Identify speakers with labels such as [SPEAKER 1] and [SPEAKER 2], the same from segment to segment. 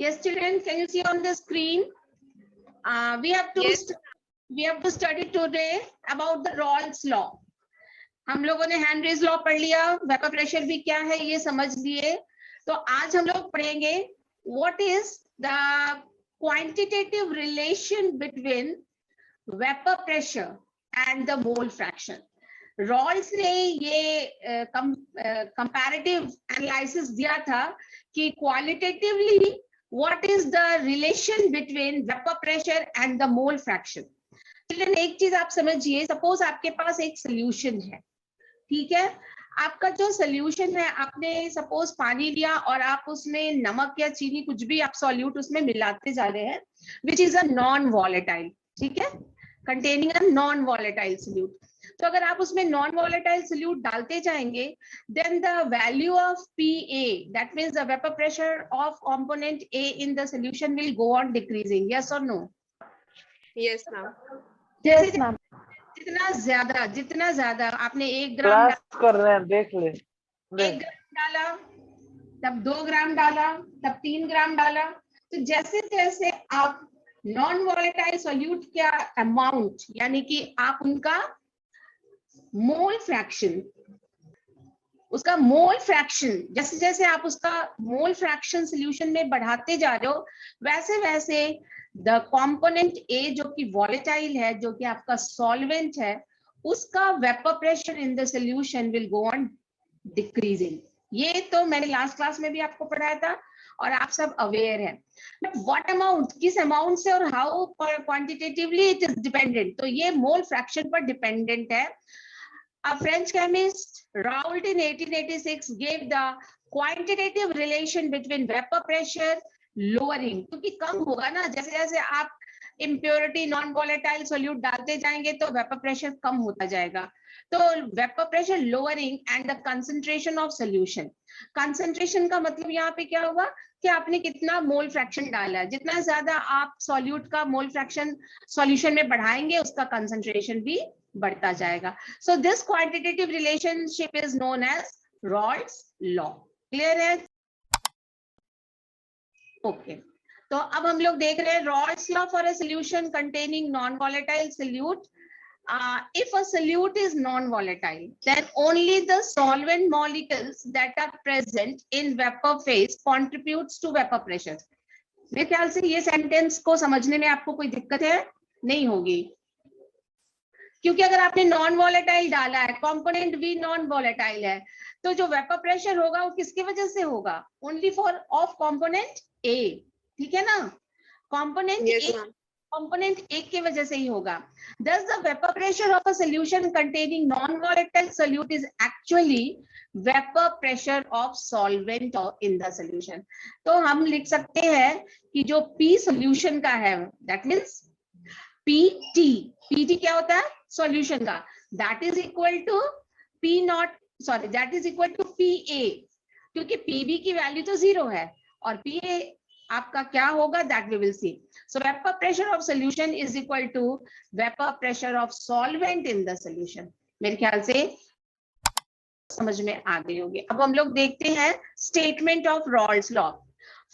[SPEAKER 1] Yes, students, can you see on the screen? We have to study today about the Rawls law. हम लोगों ने hand raise law पढ़ लिया, vapour pressure भी क्या है ये समझ लिए. तो आज हम लोग पढ़ेंगे what is the quantitative relation between vapour pressure and the mole fraction. Raoult ने ये कंपैरेटिव एनालिसिस दिया था कि qualitatively what is the relation between vapour pressure and the mole fraction. Children, एक चीज आप समझिए, सपोज आपके पास एक सोल्यूशन है, ठीक है. आपका जो सोल्यूशन है, आपने सपोज पानी लिया और आप उसमें नमक या चीनी कुछ भी आप सॉल्यूट उसमें मिलाते जा रहे हैं, which is a non volatile, ठीक है, containing a non volatile solute. तो अगर आप उसमें नॉन वॉलेटाइल सोल्यूट डालते जाएंगे, then the value of PA, that means the vapour pressure of component A in the solution will go on decreasing. Yes or no?
[SPEAKER 2] Yes, ma'am.
[SPEAKER 1] Yes, ma'am. जितना ज्यादा आपने 1 ग्राम
[SPEAKER 3] कर रहे हैं, देख ले.
[SPEAKER 1] 1 ग्राम डाला, तब 2 ग्राम डाला, तब 3 ग्राम डाला. तो जैसे जैसे आप नॉन वॉलेटाइल सॉल्यूट का अमाउंट, यानी कि आप उनका मोल फ्रैक्शन, उसका मोल फ्रैक्शन, जैसे जैसे आप उसका मोल फ्रैक्शन सॉल्यूशन में बढ़ाते जा रहे हो, वैसे वैसे द कंपोनेंट A जो कि वॉलेटाइल है, जो कि आपका सॉल्वेंट है, उसका vapour pressure in the solution will go on decreasing. ये तो मैंने लास्ट क्लास में भी आपको पढ़ाया था और आप सब अवेयर हैं. बट व्हाट अमाउंट, किस अमाउंट से और how quantitatively it is dependent. तो ये मोल फ्रैक्शन पर डिपेंडेंट है. A French chemist Raoult in 1886 gave the quantitative relation between vapor pressure lowering, क्योंकि कम होगा ना, जैसे जैसे आप impurity non volatile solute डालते जाएंगे तो वेपर प्रेशर कम होता जाएगा. तो vapour pressure lowering and the concentration of solution. Concentration का मतलब यहाँ पे क्या होगा कि आपने कितना मोल फ्रैक्शन डाला है, जितना ज्यादा आप सॉल्यूट का मोल फ्रैक्शन सॉल्यूशन में बढ़ाएंगे, उसका कंसंट्रेशन भी बढ़ता जाएगा. So this quantitative relationship is known as Raoult's law. Clear है? ओके. तो अब हम लोग देख रहे हैं Raoult's law for a solution containing non volatile solute. If a solute is non-volatile, then only the solvent molecules that are present in vapor phase contributes to vapor pressure. मेरे ख्याल से ये सेंटेंस को समझने में आपको कोई दिक्कत है नहीं होगी, क्योंकि अगर आपने नॉन वॉलेटाइल डाला है, कंपोनेंट भी नॉन वॉलेटाइल है, तो जो वेपर प्रेशर होगा वो किसकी वजह से होगा? Only for of component A, ठीक है ना. कंपोनेंट A की वजह से ही होगा. Thus the vapor pressure of a solution containing non-volatile solute is actually vapor pressure of solvent in the solution. तो हम लिख सकते हैं कि जो P solution का है, that means PT क्या होता है? सॉल्यूशन का. that is equal to PA, क्योंकि PB की वैल्यू तो 0 है और PA आपका क्या होगा, that we will see. So vapor pressure of solution is equal to vapor pressure of solvent in the solution. मेरे ख्याल से समझ में आ गई होगी. अब हम लोग देखते हैं statement of Rawls law.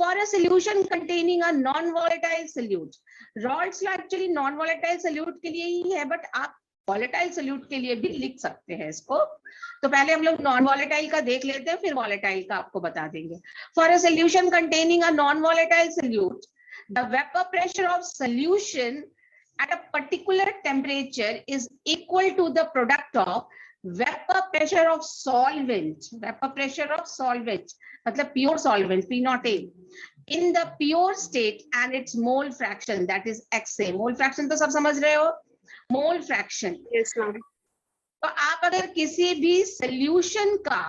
[SPEAKER 1] For a solution containing a non-volatile solute, Rawls law actually non-volatile solute के लिए ही है, but आप volatile solute के लिए भी लिख सकते हैं इसको. तो पहले हम लोग नॉन वॉलेटाइल का देख लेते हैं, फिर वॉलेटाइल का आपको बता देंगे. For a solution containing a non volatile solute, the vapour pressure of solution at a particular temperature is equal to the product of vapour pressure of solvent. Vapour pressure of solvent मतलब pure solvent, P0A, in the pure state and its mole fraction, that is XA. Mole fraction तो सब समझ रहे हो, mole fraction.
[SPEAKER 2] Yes, ma'am.
[SPEAKER 1] तो आप अगर किसी भी सॉल्यूशन का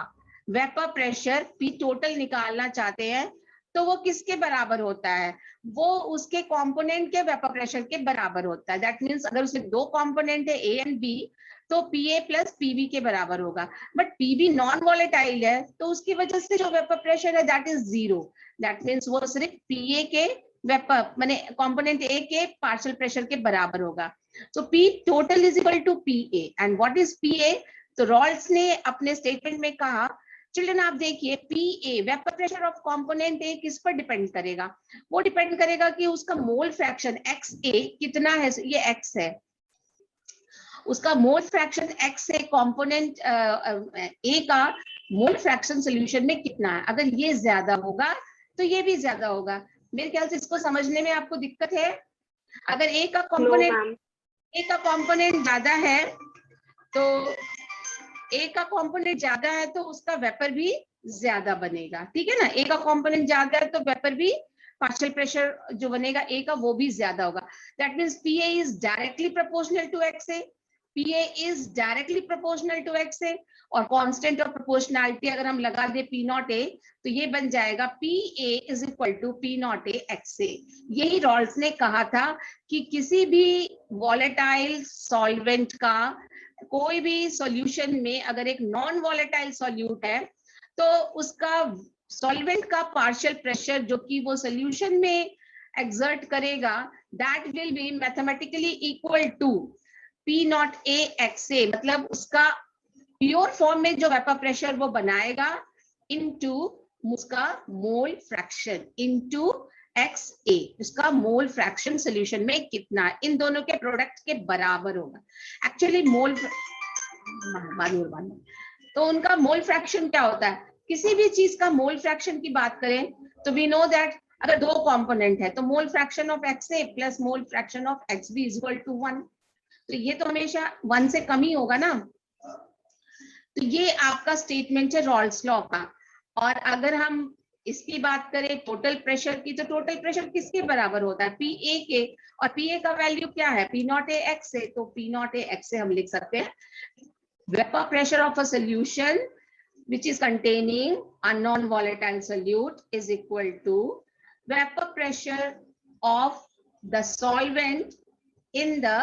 [SPEAKER 1] वेपर प्रेशर P टोटल निकालना चाहते हैं, तो वो किसके बराबर होता है? वो उसके कंपोनेंट के वेपर प्रेशर के बराबर होता है. दैट मींस अगर उसमें 2 कंपोनेंट है A एंड B, तो PA प्लस PB के बराबर होगा. बट PB नॉन वॉलेटाइल है, तो उसकी वजह से जो वेपर प्रेशर है दैट इज 0. दैट मींस वो सिर्फ PA के वेपर माने कंपोनेंट A के पार्शियल प्रेशर के बराबर होगा. So P total is equal to PA. And what is PA? तो रॉल्स ने अपने स्टेटमेंट में कहा चिल्ड्रन आप देखिए PA vapour pressure of component ए किस पर डिपेंड करेगा, वो डिपेंड करेगा कि उसका मोल फ्रैक्शन XA कितना है, ये X है, उसका मोल फ्रैक्शन X है, कंपोनेंट A का मोल फ्रैक्शन सॉल्यूशन में कितना है। अगर ये ज्यादा होगा तो ये भी ज्यादा होगा। मेरे ख्याल से इसको समझने में आपको दिक्कत है। अगर A का कंपोनेंट ज्यादा है तो A का कंपोनेंट ज्यादा है तो उसका वेपर भी ज्यादा बनेगा, ठीक है ना। A का कंपोनेंट ज्यादा है तो वेपर भी, पार्शियल प्रेशर जो बनेगा A का वो भी ज्यादा होगा। That means PA is directly proportional to XA, PA is directly proportional to XA, और कांस्टेंट ऑफ प्रोपोर्शनैलिटी अगर हम लगा दे P नॉट A तो ये बन जाएगा PA is equal to P naught A XA। यही रॉल्स ने कहा था कि किसी भी वॉलेटाइल सॉल्वेंट का कोई भी सॉल्यूशन में अगर एक नॉन वॉलेटाइल सॉल्यूट है तो उसका सॉल्वेंट का पार्शियल प्रेशर जो कि वो सॉल्यूशन में एक्सर्ट करेगा that will be mathematically equal to P naught A XA, मतलब उसका प्योर फॉर्म में जो वेपर प्रेशर वो बनाएगा इनटू उसका मोल फ्रैक्शन इनटू XA, उसका मोल फ्रैक्शन सॉल्यूशन में कितना, इन दोनों के प्रोडक्ट के बराबर होगा। एक्चुअली मोल तो उनका मोल फ्रैक्शन क्या होता है, किसी भी चीज का मोल फ्रैक्शन की बात करें तो वी नो दैट अगर दो कंपोनेंट है तो mole fraction of XA plus mole fraction of XB is equal to 1, तो ये तो हमेशा 1 से कम ही होगा ना। तो ये आपका स्टेटमेंट है रॉल्स लॉ का। और अगर हम इसकी बात करें टोटल प्रेशर की, तो टोटल प्रेशर किसके बराबर होता है, PA के, और PA का वैल्यू क्या है, P नॉट A XA, तो P नॉट A XA हम लिख सकते हैं vapour pressure of a solution which is containing a non-volatile solute is equal to vapor pressure of the solvent in the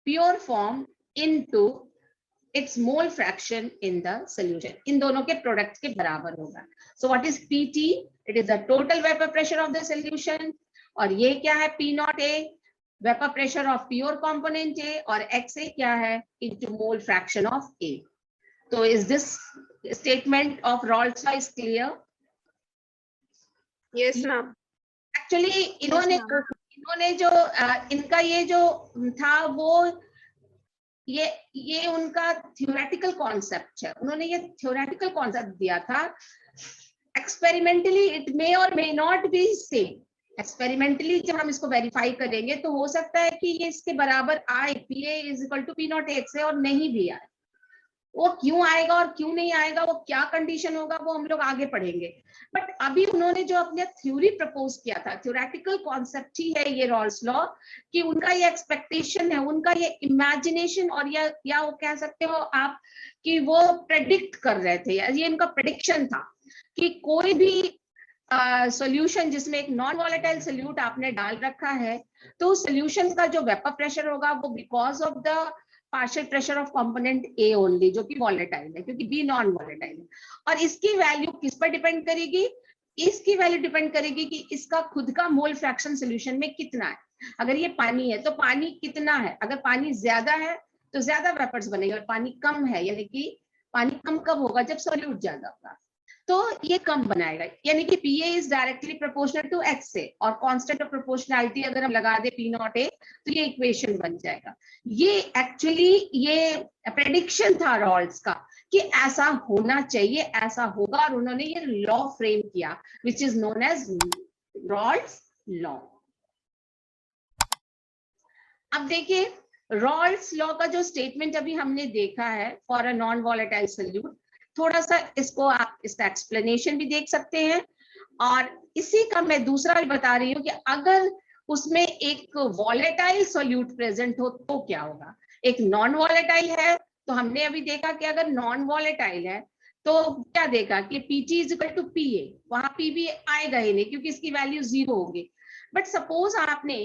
[SPEAKER 1] pure form into its mole fraction in the solution. इन दोनों के product के बराबर होगा। So what is PT? It is the total vapor pressure of the solution, और ये क्या है P naught A, vapour pressure of pure component A, और XA क्या है into mole fraction of A. So is this statement of Rolls Royce clear?
[SPEAKER 2] Yes, ma'am.
[SPEAKER 1] Actually इन्होंने जो इनका ये जो था वो ये उनका थ्योरेटिकल कॉन्सेप्ट है, उन्होंने ये थ्योरेटिकल कॉन्सेप्ट दिया था। एक्सपेरिमेंटली इट मे और may not be same, experimentally जब हम इसको वेरीफाई करेंगे तो हो सकता है कि ये इसके बराबर आए PA is equal to P naught XA और नहीं भी आए। वो क्यों आएगा और क्यों नहीं आएगा, वो क्या कंडीशन होगा, वो हम लोग आगे पढ़ेंगे। बट अभी उन्होंने जो अपने थ्योरी प्रपोज किया था, थ्योरेटिकल कॉन्सेप्ट ही है ये रॉल्स लॉ, कि उनका ये एक्सपेक्टेशन है, उनका ये इमेजिनेशन, और या वो कह सकते हो आप कि वो प्रेडिक्ट कर रहे थे, ये इनका प्रेडिक्शन था कि कोई भी सॉल्यूशन जिसमें एक नॉन वॉलेटाइल सॉल्यूट आपने डाल रखा है तो सॉल्यूशन का जो वेपर प्रेशर होगा वो because of the partial pressure of component A only, जो कि वॉलेटाइल है, क्योंकि B नॉन वॉलेटाइल है। और इसकी वैल्यू किस पर डिपेंड करेगी, इसकी वैल्यू डिपेंड करेगी कि इसका खुद का मोल फ्रैक्शन सॉल्यूशन में कितना है। अगर ये पानी है तो पानी कितना है, अगर पानी ज्यादा है तो ज्यादा वेपर्स बनेंगे, और पानी कम है यानी कि पानी कम कब होगा, जब सॉल्यूट ज्यादा होगा, तो ये कम बनाएगा। यानी कि PA is directly proportional to XA, और कांस्टेंट ऑफ प्रोपोर्शनैलिटी अगर हम लगा दे P नॉट A तो ये इक्वेशन बन जाएगा। ये एक्चुअली ये प्रेडिक्शन था रॉल्स का कि ऐसा होना चाहिए, ऐसा होगा, और उन्होंने ये लॉ फ्रेम किया which is known as Raoult's law. अब देखिए रॉल्स लॉ का जो स्टेटमेंट अभी हमने देखा है for a non volatile solute, थोड़ा सा इसको आप इसका एक्सप्लेनेशन भी देख सकते हैं, और इसी का मैं दूसरा भी बता रही हूँ कि अगर उसमें एक वॉलेटाइल सॉल्यूट प्रेजेंट हो तो क्या होगा। एक नॉन वॉलेटाइल है तो हमने अभी देखा कि अगर नॉन वॉलेटाइल है तो क्या देखा कि PT is equal to PA, वहां PB आएगा ही नहीं क्योंकि इसकी वैल्यू 0 होगी। बट सपोज आपने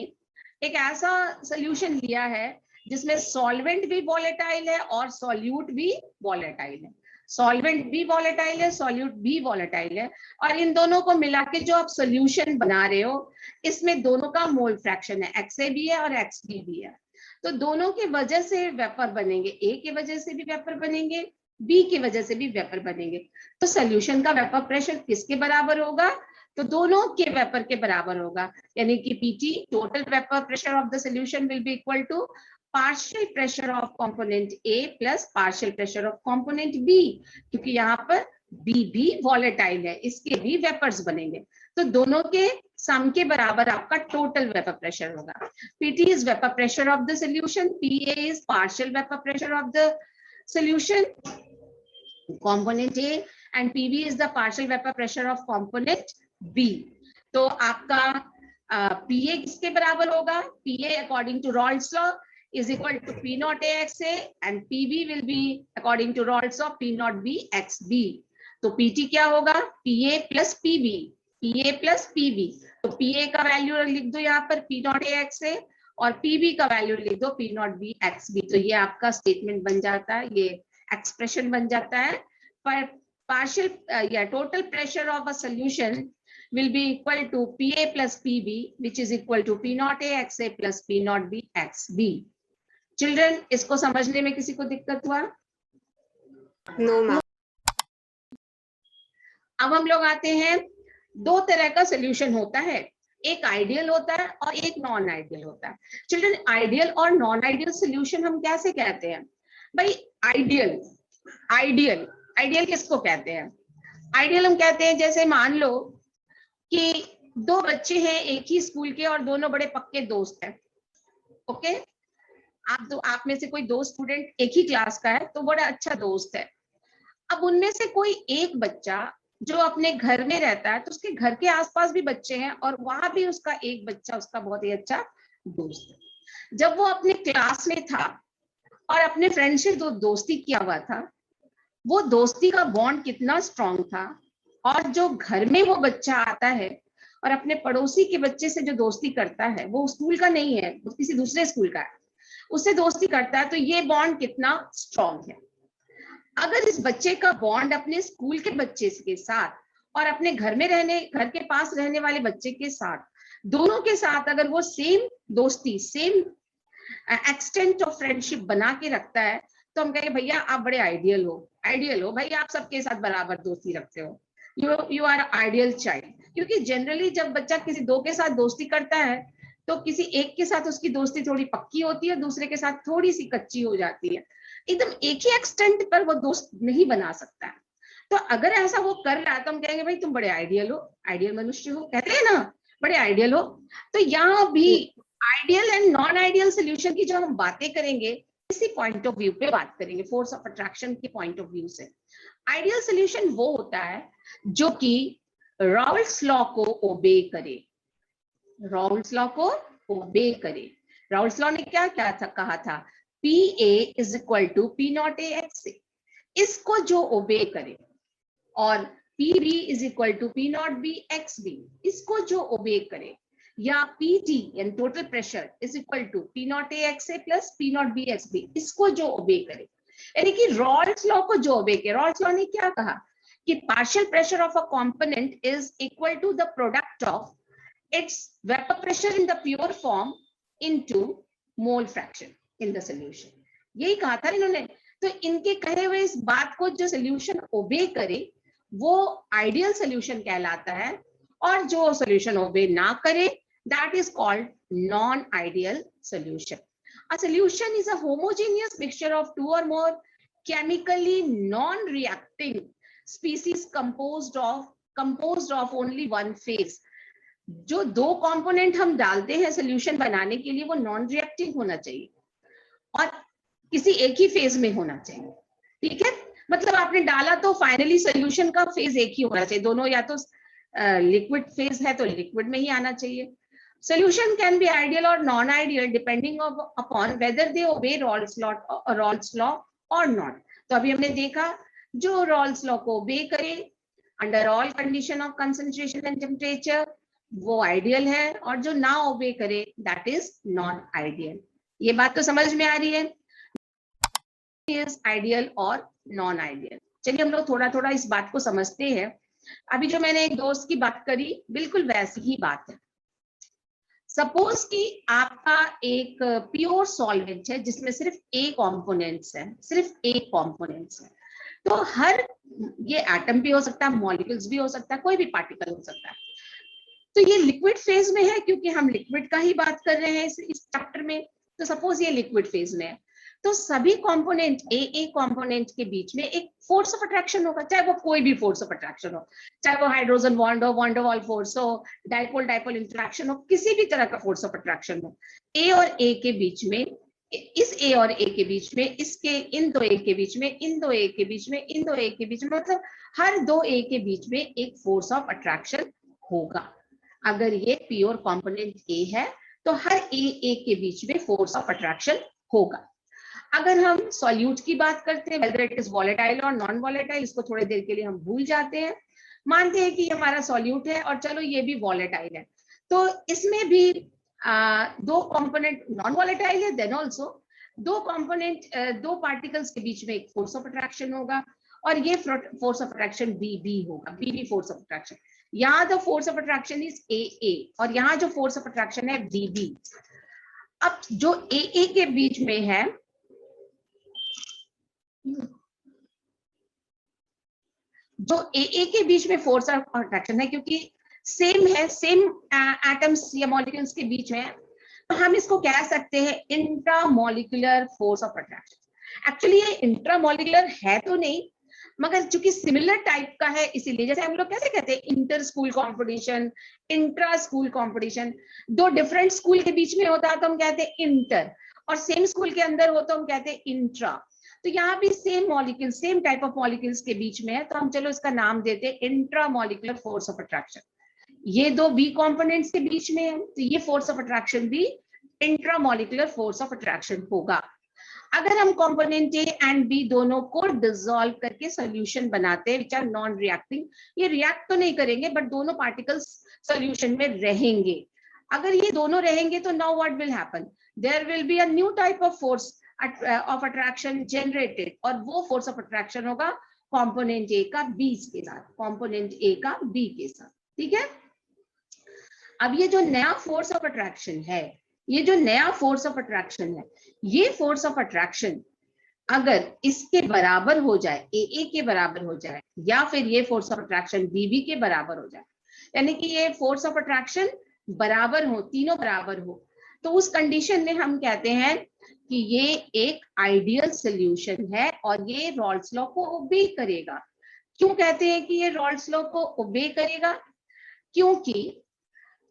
[SPEAKER 1] एक ऐसा सोल्यूशन लिया है जिसमें सॉल्वेंट भी वॉलेटाइल है और सॉल्यूट भी वॉलेटाइल है, सॉल्वेंट भी वॉलेटाइल है, सॉल्यूट भी वॉलेटाइल है, और इन दोनों को मिला के जो आप सॉल्यूशन बना रहे हो इसमें दोनों का मोल फ्रैक्शन है, XA भी है और XB भी है। तो दोनों की वजह से वेपर बनेंगे, A की वजह से भी वेपर बनेंगे बी की वजह से भी वेपर बनेंगे। तो सोल्यूशन का वेपर प्रेशर किसके बराबर होगा? तो दोनों के वेपर के बराबर होगा, यानी कि PT total vapour pressure of the solution will be equal to partial pressure of component A plus partial pressure of component B, क्योंकि यहाँ पर बी भी वॉलेटाइल है, इसके भी वेपर्स बनेंगे। तो दोनों के सम के बराबर आपका टोटल वेपर प्रेशर होगा। PT is vapour pressure of the solution, PA is partial vapour pressure of the solution component A and PV is the partial vapor pressure of component B। तो आपका PA किसके बराबर होगा? PA according to Raoult's law is equal to P naught AXA and PV will be according to Raoult's law P naught B XB। तो PT क्या होगा? PA plus PV, PA plus PV। तो PA का value लिख दो यहाँ पर P naught AXA और पीबी का वैल्यू लिख दो P not B X B. तो ये आपका स्टेटमेंट बन जाता है, ये एक्सप्रेशन बन जाता है। पर पार्शियल या total pressure of a solution will be equal to P A plus P B which is equal to P not A X A plus P not B X B. Children, इसको समझने में किसी को दिक्कत हुआ?
[SPEAKER 2] No ma'am.
[SPEAKER 1] अब हम लोग आते हैं, दो तरह का सोल्यूशन होता है, एक आइडियल होता है और एक नॉन आइडियल होता है। चिल्ड्रन, आइडियल और नॉन आइडियल सोल्यूशन हम कैसे कहते हैं? भाई आइडियल, आइडियल आइडियल किसको कहते हैं? आइडियल हम कहते हैं जैसे मान लो कि दो बच्चे हैं एक ही स्कूल के और दोनों बड़े पक्के दोस्त हैं। ओके, आप में से कोई दो स्टूडेंट एक ही क्लास का है तो बड़ा अच्छा दोस्त है। अब उनमें से कोई एक बच्चा जो अपने घर में रहता है तो उसके घर के आसपास भी बच्चे हैं और वहां भी उसका एक बच्चा उसका बहुत ही अच्छा दोस्त है। जब वो अपने क्लास में था और अपने फ्रेंड से दोस्ती किया हुआ था, वो दोस्ती का बॉन्ड कितना स्ट्रांग था। और जो घर में वो बच्चा आता है और अपने पड़ोसी के बच्चे से जो दोस्ती करता है, वो स्कूल का नहीं है, वो किसी दूसरे स्कूल का है, उससे दोस्ती करता है, तो ये बॉन्ड कितना स्ट्रांग है। अगर इस बच्चे का बॉन्ड अपने स्कूल के बच्चे के साथ और अपने घर के पास रहने वाले बच्चे के साथ, दोनों के साथ अगर वो सेम दोस्ती, सेम एक्सटेंट ऑफ फ्रेंडशिप बना के रखता है, तो हम कहेंगे भैया आप बड़े आइडियल हो भाई, आप सबके साथ बराबर दोस्ती रखते हो, यू आर आइडियल चाइल्ड। क्योंकि जनरली जब बच्चा किसी दो के साथ दोस्ती करता है तो किसी एक के साथ उसकी दोस्ती थोड़ी पक्की होती है, दूसरे के साथ थोड़ी सी कच्ची हो जाती है, एकदम एक ही एक्सटेंट पर वो दोस्त नहीं बना सकता है। तो अगर ऐसा वो कर रहा है तो हम कहेंगे भाई तुम बड़े आइडियल हो, आइडियल मनुष्य हो, कहते हैं ना, बड़े आइडियल हो। तो यहाँ भी ideal and non ideal solution की जो हम बातें करेंगे, इसी पॉइंट ऑफ व्यू पे बात करेंगे, फोर्स ऑफ अट्रैक्शन के पॉइंट ऑफ व्यू से। आइडियल सोल्यूशन वो होता है जो कि राउल्ट्स लॉ को ओबे करे, राउल्ट्स लॉ को ओबे करे। राउल्ट्स लॉ ने क्या क्या था, कहा था P A is equal to P not A X A, इसको जो ओबे करे, और P B is equal to P not B X B, इसको जो ओबे करे, या पी टी यानी total pressure is equal to P not A X A plus P not B X B, इसको जो ओबे करे, यानी कि राउल्ट्स लॉ को जो ओबे करे। राउल्ट्स लॉ ने क्या कहा कि partial pressure of a component is equal to the product of its vapor pressure in the pure form into mole fraction in the solution। यही कहा था इन्होंने। तो इनके कहे हुए इस बात को जो सोल्यूशन ओबे करे वो आइडियल सोल्यूशन कहलाता है, और जो सोल्यूशन ओबे ना करे that is called non-ideal solution। A solution is a homogeneous mixture of two or more chemically non-reacting species composed of only one phase। जो दो कंपोनेंट हम डालते हैं सोल्यूशन बनाने के लिए वो नॉन रिएक्टिव होना चाहिए और किसी एक ही फेज में होना चाहिए। ठीक है, मतलब आपने डाला तो फाइनली सोल्यूशन का फेज एक ही होना चाहिए, दोनों या तो लिक्विड फेज है तो लिक्विड में ही आना चाहिए। सोल्यूशन कैन बी आइडियल और non ideal depending upon whether they obey Raoult's law और नॉट। तो अभी हमने देखा जो राउल्ट्स लॉ को ओबे करे under all condition of concentration and temperature वो आइडियल है, और जो ना ओबे करे दैट इज नॉन आइडियल। ये बात तो समझ में आ रही है, इज आइडियल और नॉन आइडियल। चलिए हम लोग थोड़ा थोड़ा इस बात को समझते हैं। अभी जो मैंने एक दोस्त की बात करी बिल्कुल वैसी ही बात है। सपोज कि आपका एक प्योर सॉल्वेंट है जिसमें सिर्फ एक कॉम्पोनेंट्स है, सिर्फ एक कॉम्पोनेंट्स है। तो हर ये एटम भी हो सकता है, मॉलिक्यूल्स भी हो सकता है, कोई भी पार्टिकल हो सकता है। तो ये लिक्विड फेज में है क्योंकि हम लिक्विड का ही बात कर रहे हैं इस चैप्टर में। तो सपोज ये लिक्विड फेज में है, तो सभी कंपोनेंट ए कंपोनेंट के बीच में एक फोर्स ऑफ अट्रैक्शन होगा, चाहे वो कोई भी फोर्स ऑफ अट्रैक्शन हो, चाहे वो हाइड्रोजन बॉन्ड हो, वॉन डर वाल फोर्स हो, डाइपोल डाइपोल इंटरेक्शन हो, किसी भी तरह का फोर्स ऑफ अट्रैक्शन हो ए और ए के बीच में, इस ए और ए के बीच में, इसके इन दो ए के बीच में, इन दो ए के बीच में, इन दो ए के बीच में, मतलब हर दो ए के बीच में एक फोर्स ऑफ अट्रैक्शन होगा। अगर ये प्योर कंपोनेंट ए है तो हर ए के बीच में फोर्स ऑफ अट्रैक्शन होगा। अगर हम सॉल्यूट की बात करते हैं, वेदर इट इज वॉलेटाइल और नॉन वॉलेटाइल, इसको थोड़ी देर के लिए हम भूल जाते हैं, मानते हैं कि ये हमारा सॉल्यूट है और चलो ये भी वॉलेटाइल है, तो इसमें भी दो कंपोनेंट नॉन वॉलेटाइल है, देन ऑल्सो दो कंपोनेंट दो पार्टिकल्स के बीच में एक फोर्स ऑफ अट्रैक्शन होगा और ये फोर्स ऑफ अट्रैक्शन बी होगा, बी फोर्स ऑफ अट्रैक्शन। यहाँ the force of attraction is a और यहाँ जो फोर्स ऑफ अट्रैक्शन है बी। अब जो ए के बीच में है, जो ए के बीच में फोर्स ऑफ अट्रैक्शन है, क्योंकि सेम है, सेम एटम्स या मॉलिक्यूल्स के बीच में है, तो हम इसको कह सकते हैं intramolecular force of attraction. Actually ये इंट्रामॉलिक्यूलर है तो नहीं, मगर चूंकि सिमिलर टाइप का है इसीलिए, जैसे हम लोग कैसे कहते हैं inter school competition, intra school competition, दो डिफरेंट स्कूल के बीच में होता है तो हम कहते हैं इंटर, और सेम स्कूल के अंदर हो तो हम कहते हैं इंट्रा। तो यहाँ भी same molecule, same type of molecules के बीच में है, तो हम चलो इसका नाम देते हैं इंट्रामॉलिक्यूलर फोर्स ऑफ अट्रैक्शन। ये दो बी कंपोनेंट्स के बीच में है, तो ये फोर्स ऑफ अट्रैक्शन भी इंट्रामॉलिक्यूलर फोर्स ऑफ अट्रैक्शन होगा। अगर हम कंपोनेंट ए एंड बी दोनों को डिसॉल्व करके सॉल्यूशन बनाते हैं विच आर नॉन रिएक्टिंग, ये रिएक्ट तो नहीं करेंगे बट दोनों पार्टिकल्स सॉल्यूशन में रहेंगे। अगर ये दोनों रहेंगे तो now what will happen, there will be a new type of force of attraction generated, और वो फोर्स ऑफ अट्रैक्शन होगा कंपोनेंट ए का बी के साथ, कंपोनेंट ए का बी के साथ। ठीक है, अब ये जो नया फोर्स ऑफ अट्रैक्शन है, ये जो नया फोर्स ऑफ अट्रैक्शन है, ये फोर्स ऑफ अट्रैक्शन अगर इसके बराबर हो जाए, ए के बराबर हो जाए, या फिर ये फोर्स ऑफ अट्रैक्शन बी के बराबर हो जाए, यानी कि ये फोर्स ऑफ अट्रैक्शन बराबर हो, तीनों बराबर हो, तो उस कंडीशन में हम कहते हैं कि ये एक आइडियल सॉल्यूशन है और ये रॉल्स लॉ को ओबे करेगा। क्यों कहते हैं कि ये रॉल्स लॉ को ओबे करेगा? क्योंकि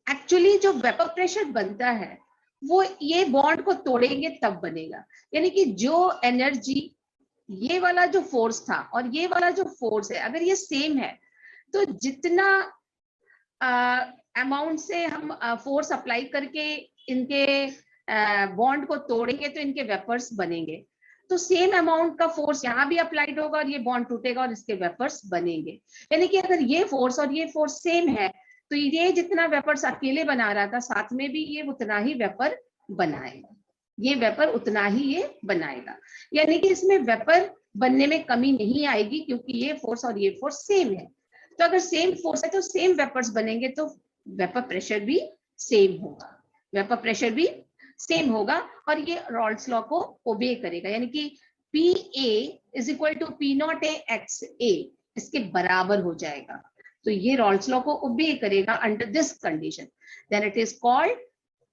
[SPEAKER 1] एक्चुअली जो वेपर प्रेशर बनता है वो ये बॉन्ड को तोड़ेंगे तब बनेगा, यानी कि जो एनर्जी, ये वाला जो फोर्स था और ये वाला जो फोर्स है, अगर ये सेम है तो जितना अमाउंट से हम फोर्स अप्लाई करके इनके बॉन्ड को तोड़ेंगे तो इनके वेपर्स बनेंगे, तो सेम अमाउंट का फोर्स यहाँ भी अप्लाइड होगा और ये बॉन्ड टूटेगा और इसके वेपर्स बनेंगे। यानी कि अगर ये फोर्स और ये फोर्स सेम है तो ये जितना वेपर्स अकेले बना रहा था साथ में भी ये उतना ही वेपर बनाएगा, ये वेपर उतना ही ये बनाएगा, यानी कि इसमें वेपर बनने में कमी नहीं आएगी क्योंकि ये फोर्स और ये फोर्स सेम है। तो अगर सेम फोर्स है तो सेम वेपर्स बनेंगे, तो वेपर प्रेशर भी सेम होगा, वेपर प्रेशर भी सेम होगा और ये रॉल्स लॉ को ओबे करेगा, यानी कि P A is equal to P not A X A, इसके बराबर हो जाएगा। तो ये रॉल्स लॉ को ओबे करेगा under this condition, then it is called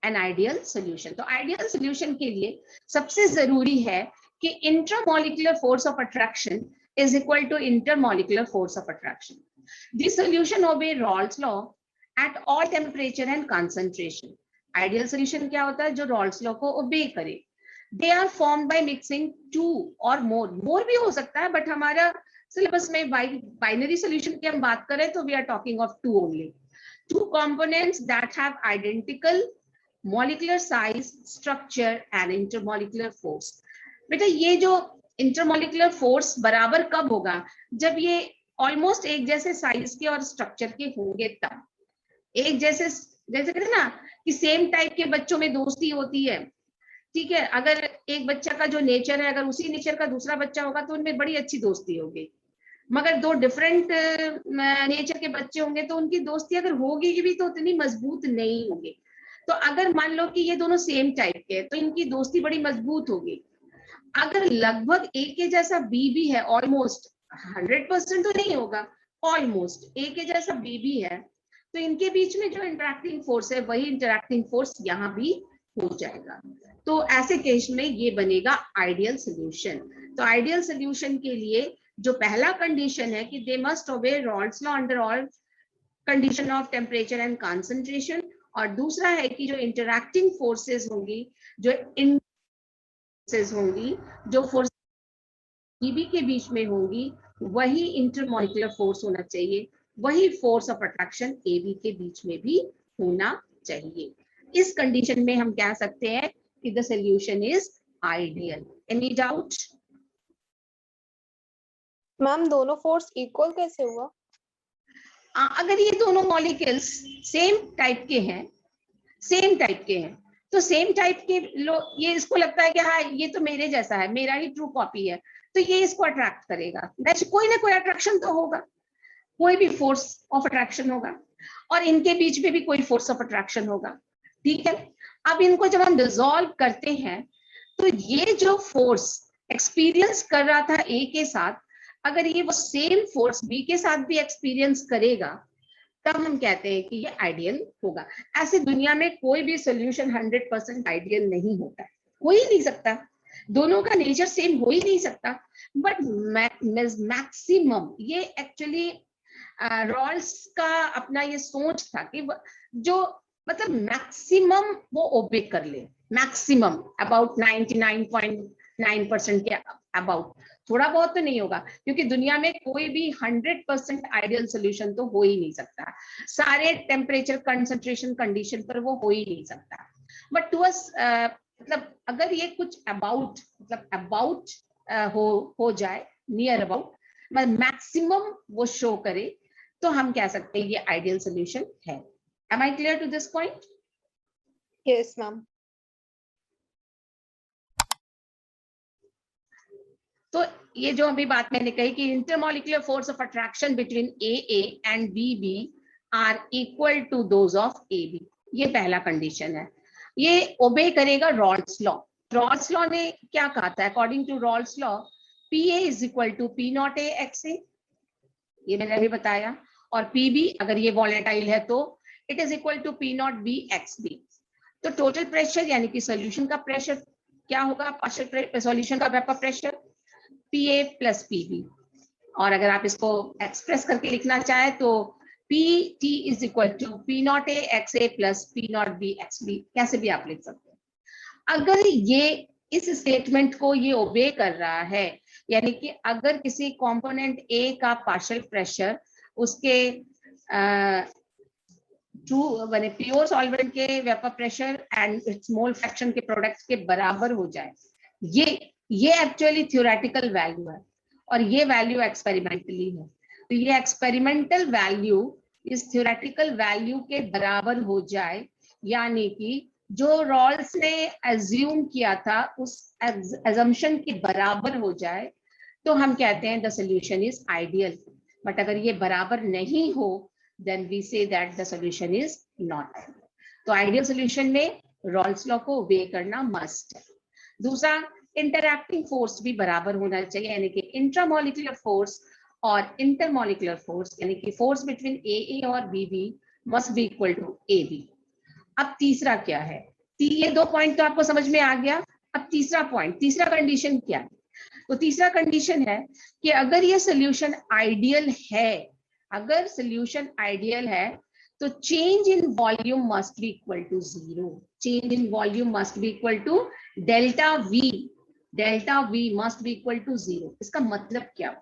[SPEAKER 1] an ideal solution. तो आइडियल सॉल्यूशन के लिए सबसे जरूरी है कि intramolecular force of attraction is equal to intermolecular force of attraction. This solution obey Raoult's law at all temperature and concentration. Ideal solution क्या होता है? जो रॉल्स लॉ को ओबे करे। They are formed by mixing two और more भी हो सकता है, बट हमारा सिलेबस में बाइनरी सॉल्यूशन की हम बात करें तो we are talking of two only, two components that have identical molecular size, structure and intermolecular force. बेटा ये जो इंटरमॉलिक्यूलर फोर्स बराबर कब होगा? जब ये ऑलमोस्ट एक जैसे साइज के और स्ट्रक्चर के होंगे तब। एक जैसे कहते हैं ना कि सेम टाइप के बच्चों में दोस्ती होती है, ठीक है, अगर एक बच्चा का जो नेचर है अगर उसी नेचर का दूसरा बच्चा होगा तो उनमें बड़ी अच्छी दोस्ती होगी, मगर दो डिफरेंट नेचर के बच्चे होंगे तो उनकी दोस्ती अगर होगी भी तो उतनी मजबूत नहीं होगी। तो अगर मान लो कि ये दोनों सेम टाइप के तो इनकी दोस्ती बड़ी मजबूत होगी। अगर लगभग एक के जैसा बी भी है, ऑलमोस्ट 100% तो नहीं होगा, ऑलमोस्ट ए के जैसा बी भी है, तो इनके बीच में जो इंटरैक्टिंग फोर्स है वही इंटरैक्टिंग फोर्स यहाँ भी हो जाएगा। तो ऐसे केस में ये बनेगा आइडियल सोल्यूशन। तो आइडियल सोल्यूशन के लिए जो पहला कंडीशन है कि दे मस्ट ओबे Raoult's law under all condition of temperature and concentration, और दूसरा है कि जो इंटरैक्टिंग फोर्सेस होंगी, जो होंगी, जो फोर्स बीबी के बीच में होंगी, वही इंटरमॉलिक्यूलर फोर्स होना चाहिए, वही force of attraction A B के बीच में भी होना चाहिए। इस कंडीशन में हम कह सकते हैं कि the solution is ideal. Any doubt?
[SPEAKER 2] Ma'am दोनों फोर्स इक्वल कैसे हुआ?
[SPEAKER 1] अगर ये दोनों मॉलिक्यूल्स सेम टाइप के हैं, तो सेम टाइप के ये इसको लगता है कि हाँ ये तो मेरे जैसा है, मेरा ही ट्रू कॉपी है, तो ये इसको अट्रैक्ट करेगा, कोई ना कोई अट्रैक्शन तो होगा, कोई भी फोर्स ऑफ अट्रैक्शन होगा, और इनके बीच में भी कोई फोर्स ऑफ अट्रैक्शन होगा। ठीक है, अब इनको जब हम डिसॉल्व करते हैं तो ये जो फोर्स एक्सपीरियंस कर रहा था ए के साथ, अगर ये वो सेम फोर्स बी के साथ भी एक्सपीरियंस करेगा, तब हम कहते हैं कि ये आइडियल होगा। ऐसे दुनिया में कोई भी सोल्यूशन 100% आइडियल नहीं होता, हो ही नहीं सकता, दोनों का नेचर सेम हो ही नहीं सकता, बट मैक्सिमम, ये एक्चुअली रॉल्स का अपना ये सोच था कि जो मतलब मैक्सिमम वो ओबे कर ले, मैक्सिमम अबाउट 99.9% के अबाउट, थोड़ा बहुत तो नहीं होगा, क्योंकि दुनिया में कोई भी 100% आइडियल सोल्यूशन तो हो ही नहीं सकता, सारे टेम्परेचर कंसंट्रेशन कंडीशन पर वो हो ही नहीं सकता, बट टू अस मतलब अगर ये कुछ अबाउट, मतलब अबाउट हो जाए, नियर अबाउट, मैक्सिमम वो शो करे, तो हम कह सकते हैं ये आइडियल सोल्यूशन है। Am I clear to this point?
[SPEAKER 2] Yes ma'am.
[SPEAKER 1] तो ये जो अभी बात मैंने कही कि intermolecular force of attraction between A and B are equal to those of A B, ये पहला कंडीशन है, ये ओबे करेगा रॉल्स लॉ। रॉल्स लॉ ने क्या कहा था? According to Raoult's law, P A is equal to P not A X A, ये मैंने अभी बताया, और पी बी अगर ये वॉलेटाइल है तो it is equal to P not B X B. तो टोटल प्रेशर यानी कि सॉल्यूशन का प्रेशर क्या होगा? पार्शियल सॉल्यूशन का vapour pressure P A plus P B, और अगर आप इसको एक्सप्रेस करके लिखना चाहे तो P T is equal to P not A X A plus P not B X B, कैसे भी आप लिख सकते हैं। अगर ये इस स्टेटमेंट को ये ओबे कर रहा है, यानी कि अगर किसी कंपोनेंट ए का पार्शियल प्रेशर उसके बने प्योर सॉल्वेंट के vapour pressure and it's mole fraction के प्रोडक्ट्स के बराबर हो जाए, ये एक्चुअली थ्योरेटिकल वैल्यू है, और ये वैल्यू एक्सपेरिमेंटली है, तो ये एक्सपेरिमेंटल वैल्यू इस थ्योरेटिकल वैल्यू के बराबर हो जाए, यानी कि जो रॉल्स ने एज्यूम किया था उस एजम्पशन के बराबर हो जाए, तो हम कहते हैं the solution is ideal. But अगर ये बराबर नहीं हो, then we say that the solution is not ideal. तो आइडियल सोल्यूशन में रॉल्स लॉ को ओबे करना मस्ट है। दूसरा, इंटरैक्टिंग फोर्स भी बराबर होना चाहिए, यानी कि इंट्रामॉलिक्यूलर फोर्स और इंटरमॉलिक्यूलर फोर्स, यानी कि फोर्स बिटवीन ए और B must be equal to A B. अब तीसरा क्या है? ये दो पॉइंट तो आपको समझ में आ गया, अब तीसरा पॉइंट, तीसरा कंडीशन क्या है? तो तीसरा कंडीशन है कि अगर ये सोल्यूशन आइडियल है, अगर सोल्यूशन आइडियल है तो change in volume must be equal to zero, change in volume must be equal to delta V must be equal to zero. इसका मतलब क्या?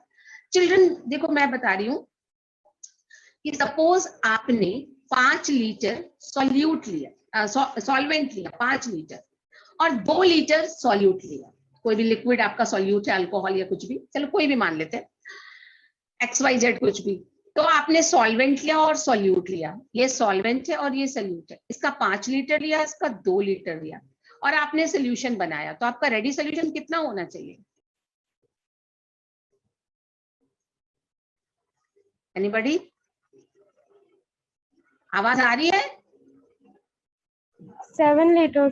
[SPEAKER 1] चिल्ड्रन देखो मैं बता रही हूं कि सपोज आपने 5 लीटर सॉल्यूट लिया, सॉल्वेंट लिया 5 लीटर, और 2 लीटर सॉल्यूट लिया, कोई भी लिक्विड आपका सॉल्यूट है, अल्कोहल या कुछ भी, चलो कोई भी मान लेते हैं, XYZ कुछ भी, तो आपने सॉल्वेंट लिया और सॉल्यूट लिया, ये सॉल्वेंट है और ये सॉल्यूट है, इसका 5 लीटर लिया, इसका 2 लीटर लिया, और आपने सोल्यूशन बनाया, तो आपका रेडी सोल्यूशन कितना होना चाहिए? एनीबॉडी? आवाज आ रही है?
[SPEAKER 2] 7 लीटर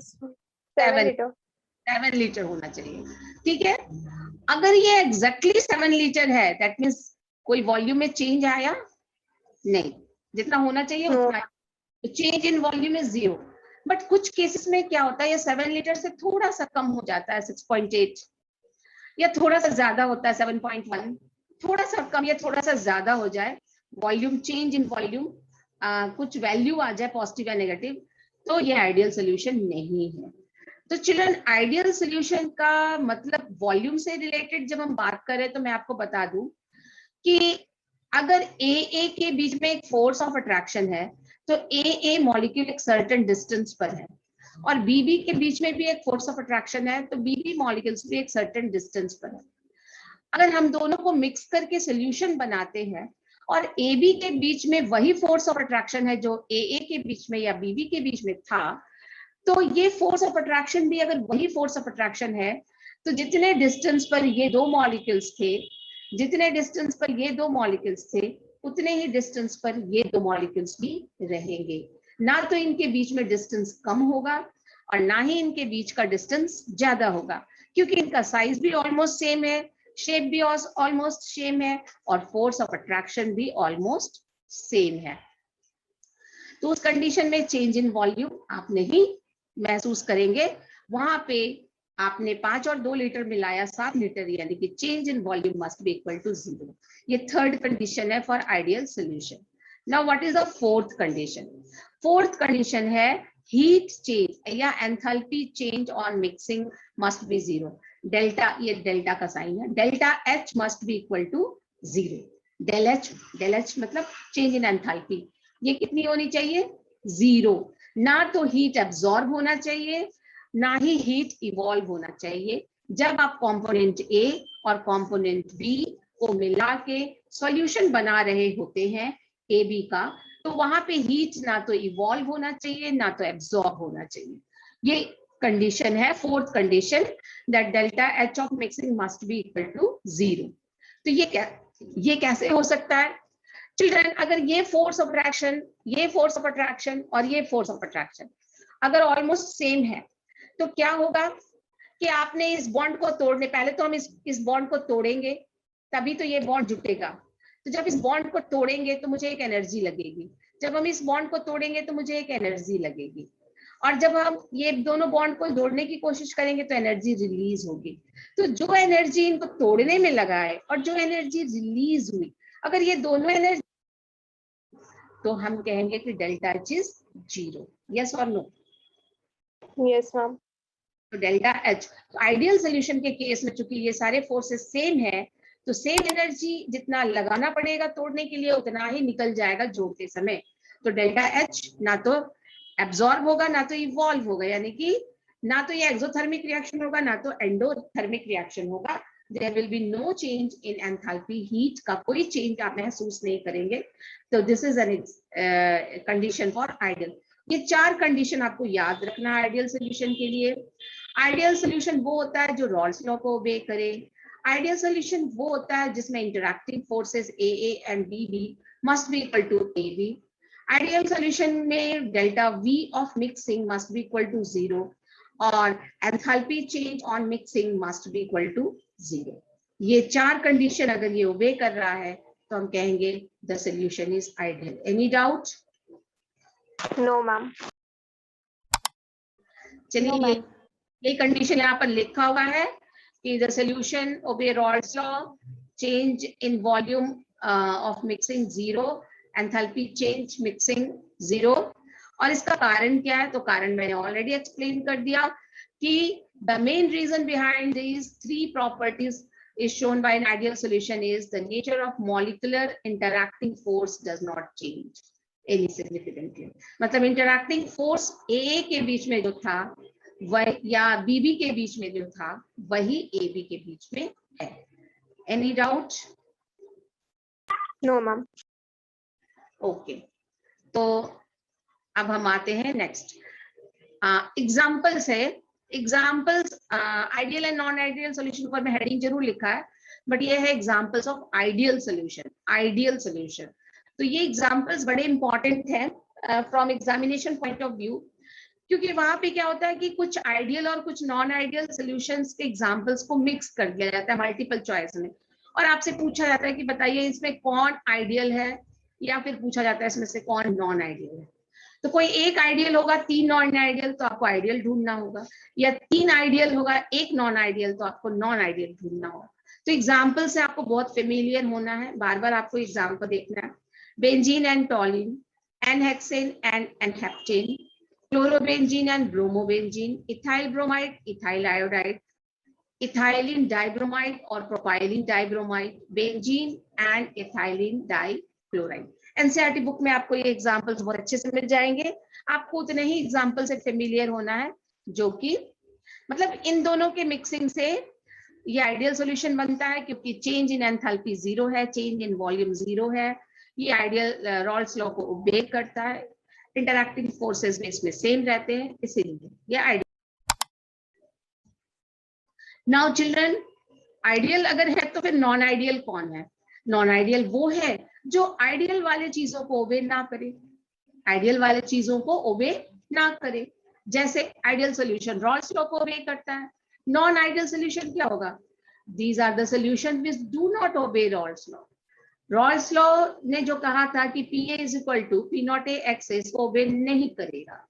[SPEAKER 1] 7 लीटर होना चाहिए। ठीक है, अगर ये एग्जैक्टली 7 लीटर है, दैट मीन्स कोई वॉल्यूम में चेंज आया नहीं, जितना होना चाहिए
[SPEAKER 2] No.
[SPEAKER 1] उतना, तो change in volume is 0। But कुछ केसेस में क्या होता है, ये 7 लीटर से थोड़ा सा कम हो जाता है 6.8, या थोड़ा सा ज्यादा होता है 7.1, थोड़ा सा कम या थोड़ा सा ज्यादा हो जाए वॉल्यूम, चेंज इन वॉल्यूम, कुछ वैल्यू आ जाए पॉजिटिव या नेगेटिव, तो ये आइडियल सोल्यूशन नहीं है। तो चिल्ड्रन, आइडियल सोल्यूशन का मतलब वॉल्यूम से रिलेटेड जब हम बात करें तो मैं आपको बता दूं कि अगर ए के बीच में एक फोर्स ऑफ अट्रैक्शन है तो ए मॉलिक्यूल एक सर्टेन डिस्टेंस पर है, और बीबी के बीच में भी एक फोर्स ऑफ अट्रैक्शन है तो बीबी मॉलिक्यूल्स भी एक सर्टेन डिस्टेंस पर है। अगर हम दोनों को मिक्स करके सोल्यूशन बनाते हैं और ए बी के बीच में वही फोर्स ऑफ अट्रैक्शन है जो ए के बीच में या बीबी के बीच में था, तो ये फोर्स ऑफ अट्रैक्शन भी अगर वही फोर्स ऑफ अट्रैक्शन है, तो जितने डिस्टेंस पर ये दो मॉलिक्यूल्स थे, जितने डिस्टेंस पर ये दो मॉलिक्यूल्स थे, उतने ही डिस्टेंस पर ये दो मॉलिक्यूल्स भी रहेंगे। ना तो इनके बीच में डिस्टेंस कम होगा और ना ही इनके बीच का डिस्टेंस ज्यादा होगा, क्योंकि इनका साइज भी ऑलमोस्ट सेम है, शेप भी ऑलमोस्ट सेम है, और फोर्स ऑफ अट्रैक्शन भी ऑलमोस्ट सेम है। तो उस कंडीशन में चेंज इन वॉल्यूम आप नहीं महसूस करेंगे। वहां पे आपने 5 और 2 लीटर मिलाया 7 लीटर, यानी कि change in volume must be equal to 0। ये थर्ड कंडीशन है for ideal solution. Now what is the fourth condition? Fourth condition है हीट चेंज या enthalpy change on mixing must be 0। Delta, ये delta का sign है, delta H must be equal to 0। Del H मतलब change in enthalpy, ये कितनी होनी चाहिए? 0। ना तो हीट एब्जॉर्ब होना चाहिए, ना ही हीट इवॉल्व होना चाहिए। जब आप कंपोनेंट ए और कंपोनेंट बी को मिला के सॉल्यूशन बना रहे होते हैं ए बी का, तो वहां पे हीट ना तो इवॉल्व होना चाहिए ना तो एब्जॉर्ब होना चाहिए। ये कंडीशन है fourth condition, that delta H of mixing must be equal to 0। तो ये कैसे हो सकता है चिल्ड्रन? अगर ये फोर्स ऑफ अट्रैक्शन, ये फोर्स ऑफ अट्रैक्शन और ये फोर्स ऑफ अट्रैक्शन अगर ऑलमोस्ट सेम है, तो क्या होगा कि आपने इस बॉन्ड को तोड़ने, पहले तो हम इस बॉन्ड को तोड़ेंगे तभी तो ये बॉन्ड जुटेगा। तो जब इस बॉन्ड को तोड़ेंगे तो मुझे एक एनर्जी लगेगी, जब हम इस बॉन्ड को तोड़ेंगे तो मुझे एक एनर्जी लगेगी, और जब हम ये दोनों बॉन्ड को जोड़ने की कोशिश करेंगे तो एनर्जी रिलीज होगी। तो जो एनर्जी इनको तोड़ने में लगा है और जो एनर्जी रिलीज हुई, अगर ये दोनों एनर्जी, तो हम कहेंगे कि डेल्टा एच इज 0। यस और नो?
[SPEAKER 2] Yes, ma'am.
[SPEAKER 1] तो डेल्टा एच, तो आइडियल सोल्यूशन के केस में चूंकि ये सारे फोर्सेस सेम है, तो सेम एनर्जी जितना लगाना पड़ेगा तोड़ने के लिए उतना ही निकल जाएगा जोड़ते समय। तो डेल्टा एच ना तो एब्जॉर्ब होगा ना तो इवॉल्व होगा, यानी कि ना तो ये एक्सोथर्मिक रिएक्शन होगा ना तो एंडोथर्मिक रिएक्शन होगा। There will be no change in enthalpy, heat का कोई चेंज आप महसूस नहीं करेंगे। तो this is an condition for ideal. ये 4 कंडीशन आपको याद रखना है आइडियल सोल्यूशन के लिए। आइडियल सोल्यूशन वो होता है जो रॉल्स लॉ को ओबे करे। आइडियल सोल्यूशन वो होता है जिसमें interacting forces A and B must be equal to A B. Ideal solution में delta V of mixing must be equal to 0 और enthalpy change on mixing must be equal to 0। ये 4 condition अगर ये ओबे कर रहा है तो हम कहेंगे the solution is ideal. Any doubt?
[SPEAKER 2] No, ma'am.
[SPEAKER 1] चलिए,
[SPEAKER 2] No, ma'am.
[SPEAKER 1] ये कंडीशन यहाँ पर लिखा हुआ है कि the solution obey Raoult's law, change in volume of mixing 0, enthalpy change mixing 0। और इसका कारण क्या है? तो कारण मैंने ऑलरेडी एक्सप्लेन कर दिया कि the main reason behind these 3 properties is shown by an ideal solution is the nature of molecular interacting force does not change any significantly। मतलब इंटरैक्टिंग फोर्स ए के बीच में जो था वह, या बीबी के बीच में जो था, वही ए बी के बीच में है। Any doubt?
[SPEAKER 2] No, ma'am.
[SPEAKER 1] Okay, तो अब हम आते हैं नेक्स्ट एग्जांपल्स है। Examples ideal and non ideal solution पर मैं हेडिंग जरूर लिखा है, बट ये है examples of ideal solution. Ideal solution, तो ये एग्जांपल्स बड़े इंपॉर्टेंट हैं from examination point of view क्योंकि वहां पे क्या होता है कि कुछ आइडियल और कुछ नॉन आइडियल सॉल्यूशंस के एग्जांपल्स को मिक्स कर दिया जाता है मल्टीपल चॉइस में, और आपसे पूछा जाता है कि बताइए इसमें कौन आइडियल है, या फिर पूछा जाता है इसमें से कौन नॉन आइडियल है। तो कोई एक आइडियल होगा, 3 नॉन आइडियल, तो आपको आइडियल ढूंढना होगा, या 3 आइडियल होगा, 1 नॉन आइडियल, तो आपको नॉन आइडियल ढूंढना होगा। तो एग्जाम्पल से आपको बहुत फेमिलियर होना है, बार बार आपको एग्जाम्पल देखना है। Benzene and toluene, n hexane and n heptane, chlorobenzene and bromobenzene, ethyl bromide, ethyl iodide, ethylene dibromide और propylene dibromide, benzene and ethylene dichloride. NCERT book में आपको ये एग्जांपल्स बहुत अच्छे से मिल जाएंगे। आपको उतने ही एग्जांपल से फेमिलियर होना है, जो कि मतलब इन दोनों के मिक्सिंग से ये आइडियल सॉल्यूशन बनता है, क्योंकि चेंज इन एंथैल्पी 0 है, चेंज इन वॉल्यूम 0 है। ये आइडियल रॉल्स लॉ को ओबे करता है, इंटरैक्टिंग फोर्सेस में इसमें सेम रहते हैं, इसीलिए ये आइडियल। नाउ चिल्ड्रन, आइडियल अगर है तो फिर नॉन आइडियल कौन है? नॉन आइडियल वो है जो आइडियल वाले चीजों को ओबे ना करे, आइडियल वाले चीजों को ओबे ना करे। जैसे आइडियल सॉल्यूशन रॉल्स लॉ को ओबे करता है, नॉन आइडियल सॉल्यूशन क्या होगा? These are the solution which do not obey Raoult's law. Raoult's law ने जो कहा था कि PA is equal to P naught A X, इसको ओबे नहीं करेगा।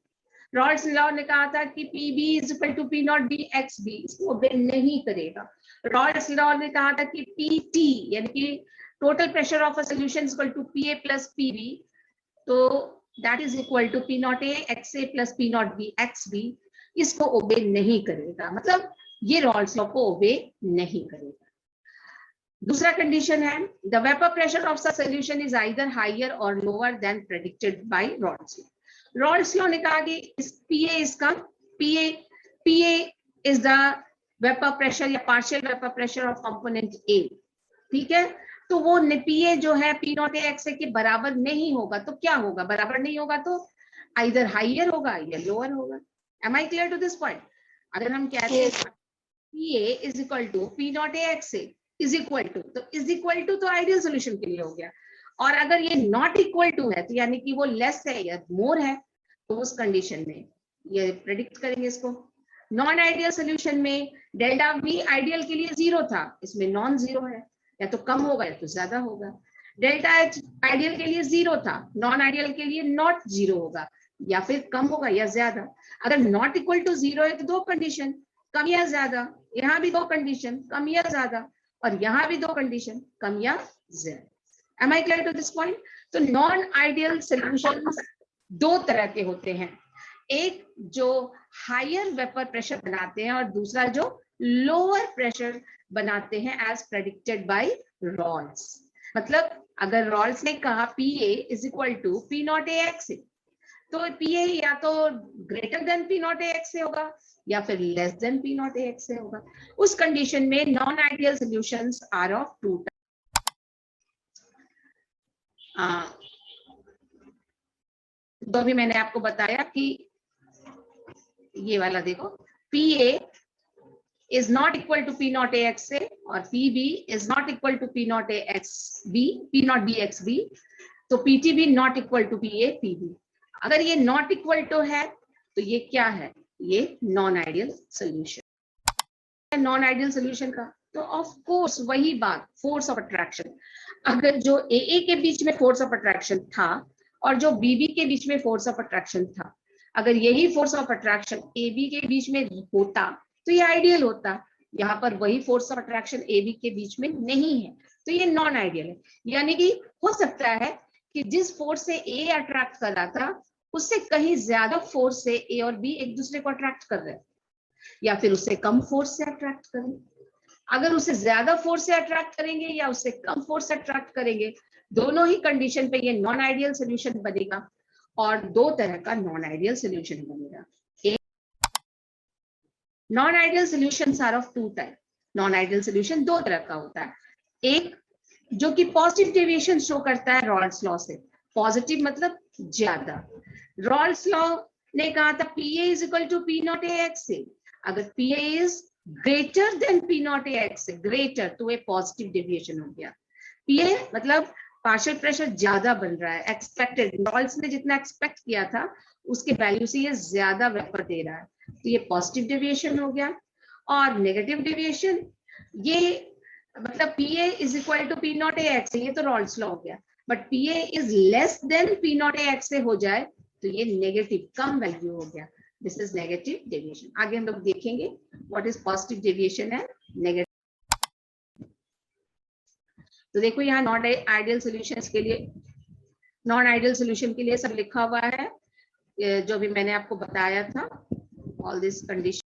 [SPEAKER 1] रॉल्स लॉ ने कहा था कि PB is equal to P naught B X B, इसको ओबे नहीं करेगा। रॉल्स लॉ ने कहा था कि PT यानी कि total pressure of a solution is equal to PA plus PB, तो that is equal to P naught A X A plus P naught B X B, इसको ओबे नहीं करेगा। मतलब ये रॉल्स लॉ को ओबे नहीं करेगा। दूसरा कंडीशन है, the vapour pressure of the solution is either higher और lower than predicted by Raoult's law. Raoult's law ने कहा कि इस PA इसका PA is the vapour pressure या partial vapour pressure of component A, ठीक है। तो वो PA जो है P नॉट A एक्स के बराबर नहीं होगा, तो क्या होगा? बराबर नहीं होगा तो आइदर हायर होगा या लोअर होगा। Am I clear to this point? अगर हम कहते हैं PA is equal to P naught A X is equal to, तो इज इक्वल टू तो आइडियल सॉल्यूशन के लिए हो गया, और अगर ये नॉट इक्वल टू है तो यानी कि वो लेस है या मोर है, तो उस कंडीशन में ये प्रेडिक्ट करेंगे इसको। नॉन आइडियल सॉल्यूशन में डेल्टा V आइडियल के लिए 0 था, इसमें नॉन 0 है, या तो कम होगा या तो ज्यादा होगा। डेल्टा H आइडियल के लिए 0 था, नॉन आइडियल के लिए नॉट 0 होगा, या फिर कम होगा या ज्यादा। अगर नॉट इक्वल टू 0 है तो 2 कंडीशन, कम या ज्यादा, यहाँ भी 2 कंडीशन, कम या ज्यादा, और यहाँ भी 2 कंडीशन, कम या ज्यादा। Am I clear to this point? तो नॉन आइडियल सॉल्यूशंस 2 तरह के होते हैं, एक जो हायर वेपर प्रेशर बनाते हैं और दूसरा जो लोअर प्रेशर बनाते हैं एज प्रेडिक्टेड बाय रॉल्स। मतलब अगर रॉल्स ने कहा PA is equal to P naught A X, तो PA या तो greater than P naught A X होगा या फिर less than P naught A X होगा। उस कंडीशन में non ideal solutions are of 2 type. तो भी मैंने आपको बताया कि ये वाला देखो, PA is not equal to P naught A x और PB is not equal to P naught A x B, P naught B x B, तो PT भी not equal to PA PB। अगर ये not equal to है तो ये क्या है? ये non ideal solution. Non ideal solution का तो ऑफ कोर्स वही बात, फोर्स ऑफ अट्रैक्शन। अगर जो AA के बीच में फोर्स ऑफ अट्रैक्शन था और जो BB के बीच में फोर्स ऑफ अट्रैक्शन था, अगर यही फोर्स ऑफ अट्रैक्शन AB के बीच में होता तो ये आइडियल होता। यहाँ पर वही फोर्स ऑफ अट्रैक्शन AB के बीच में नहीं है, तो ये नॉन आइडियल है। यानी कि हो सकता है कि जिस फोर्स से A अट्रैक्ट कर रहा था उससे कहीं ज्यादा फोर्स से A और B एक दूसरे को अट्रैक्ट कर रहे हैं, या फिर उससे कम फोर्स से अट्रैक्ट करेंगे। अगर उससे ज्यादा फोर्स से अट्रैक्ट करेंगे या उससे कम फोर्स से अट्रैक्ट करेंगे, दोनों ही कंडीशन पे ये नॉन आइडियल सोल्यूशन बनेगा। और 2 तरह का नॉन आइडियल सोल्यूशन बनेगा। Non ideal solutions are of 2 type. Non ideal solution 2 तरह का होता है, एक जो कि पॉजिटिव डेविएशन शो करता है रॉल्स लॉ से। पॉजिटिव मतलब ज्यादा। रॉल्स लॉ ने कहा था PA is equal to P naught A X से, अगर PA is greater than P naught A X से, ग्रेटर तो ये पॉजिटिव डेविएशन हो गया। PA मतलब पार्शियल प्रेशर ज्यादा बन रहा है, एक्सपेक्टेड, नॉल्स ने जितना एक्सपेक्ट किया था उसके वैल्यू से ये ज्यादा वेपर दे रहा है, तो ये पॉजिटिव डेविएशन हो गया। और नेगेटिव डेविएशन, ये मतलब P A is equal to P not A X, ये तो रॉल्स लॉ हो गया, but P A is less than P not A X से हो जाए तो ये नेगेटिव, कम वैल्यू हो गया, दिस इज नेगेटिव डेविएशन। आगे हम लोग देखेंगे what is positive deviation and negative. तो देखो यहाँ नॉन आइडियल सॉल्यूशंस के लिए, नॉन आइडियल सॉल्यूशन के लिए सब लिखा हुआ है, जो भी मैंने आपको बताया था, ऑल दिस कंडीशन